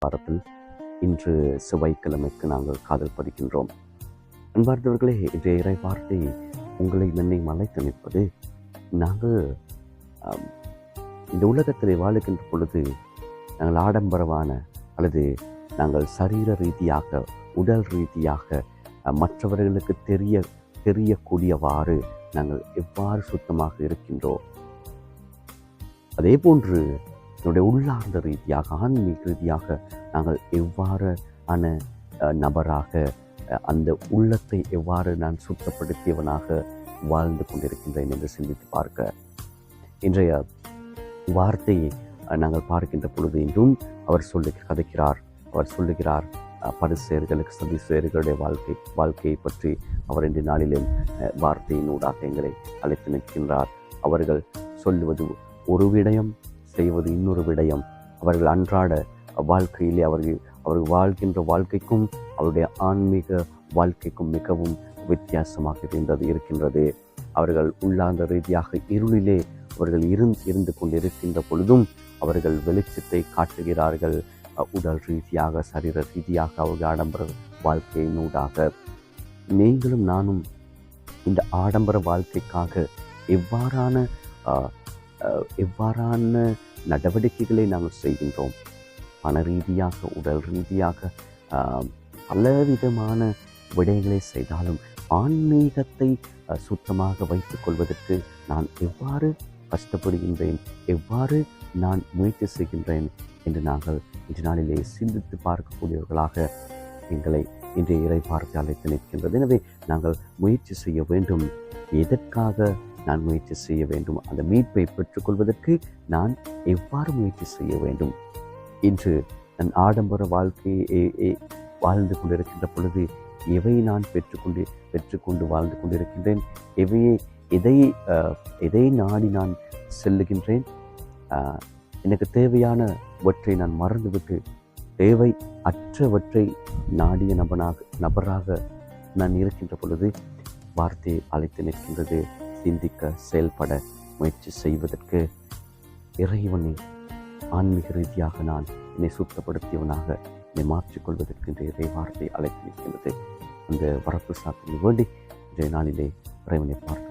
அதிகாரத்தில் இன்று செவ்வாய்க்கிழமைக்கு நாங்கள் காதல் பதிக்கின்றோம். அன்பார்ந்தவர்களே, இன்றைய இறை வார்த்தை உங்களை என்னை மலைத்து நிற்பது. நாங்கள் இந்த உலகத்திலே வாழுகின்ற பொழுது நாங்கள் ஆடம்பரமான அல்லது நாங்கள் சரீர ரீதியாக உடல் ரீதியாக மற்றவர்களுக்கு தெரியக்கூடியவாறு நாங்கள் எவ்வாறு சுத்தமாக இருக்கின்றோம், அதே போன்று என்னுடைய உள்ளார்ந்த ரீதியாக ஆன்மீக ரீதியாக நாங்கள் எவ்வாறான நபராக அந்த உள்ளத்தை எவ்வாறு நான் சுத்தப்படுத்தியவனாக வாழ்ந்து கொண்டிருக்கின்றேன் என்று சிந்தித்து பார்க்க இன்றைய வார்த்தையை நாங்கள் பார்க்கின்ற பொழுது இன்றும் அவர் சொல்லுகிறார் பரிசேயர்களுக்கு சதுசேயர்களுடைய வாழ்க்கையை பற்றி அவர் இன்றைய நாளிலும் வார்த்தையினூடாக எங்களை அழைத்து நிற்கின்றார். அவர்கள் சொல்லுவது ஒரு விடயம், செய்வது இன்னொரு விடயம். அவர்கள் அன்றாட வாழ்க்கையிலே அவர்கள் வாழ்கின்ற வாழ்க்கைக்கும் அவருடைய ஆன்மீக வாழ்க்கைக்கும் மிகவும் வித்தியாசமாக இருக்கின்றது. அவர்கள் உள்ளார்ந்த ரீதியாக இருளிலே அவர்கள் இருந்து கொண்டிருக்கின்ற பொழுதும் அவர்கள் வெளிச்சத்தை காட்டுகிறார்கள். உடல் ரீதியாக சரீர ரீதியாக அவர்கள் ஆடம்பர வாழ்க்கையினூடாக நீங்களும் நானும் இந்த ஆடம்பர வாழ்க்கைக்காக எவ்வாறான நடவடிக்கைகளை நாங்கள் செய்கின்றோம். பண ரீதியாக உடல் ரீதியாக பலவிதமான விடயங்களை செய்தாலும் ஆன்மீகத்தை சுத்தமாக வைத்துக் கொள்வதற்கு நான் எவ்வாறு கஷ்டப்படுகின்றேன், எவ்வாறு நான் முயற்சி செய்கின்றேன் என்று நாங்கள் இன்று நாளிலே சிந்தித்து பார்க்கக்கூடியவர்களாக எங்களை இன்றைய இறை வார்த்தை அழைத்து நிற்கின்றது. எனவே நாங்கள் முயற்சி செய்ய வேண்டும். எதற்காக நான் முயற்சி செய்ய வேண்டும்? அந்த மீட்பை பெற்றுக்கொள்வதற்கு நான் எவ்வாறு முயற்சி செய்ய வேண்டும்? இன்று நான் ஆடம்பர வாழ்க்கையை வாழ்ந்து கொண்டிருக்கின்ற பொழுது எவை நான் பெற்றுக்கொண்டு வாழ்ந்து கொண்டிருக்கின்றேன்? எதை நாடி நான் செல்லுகின்றேன்? எனக்கு தேவையானவற்றை நான் மறந்துவிட்டு தேவை அற்றவற்றை நாடிய நபராக நான் இருக்கின்ற பொழுது வார்த்தையை அழைத்து நிற்கின்றது. சிந்திக்க, செயல்பட முயற்சி செய்வதற்கு இறைவனை ஆன்மீக ரீதியாக நான் என்னை சுத்தப்படுத்தியவனாக என்னை மாற்றிக்கொள்வதற்கு இந்த இறை வார்த்தை அழைத்து நிற்கின்றது. அந்த வரப்பு சாத்தினை வேண்டி இன்றைய நாளிலே இறைவனை பார்த்து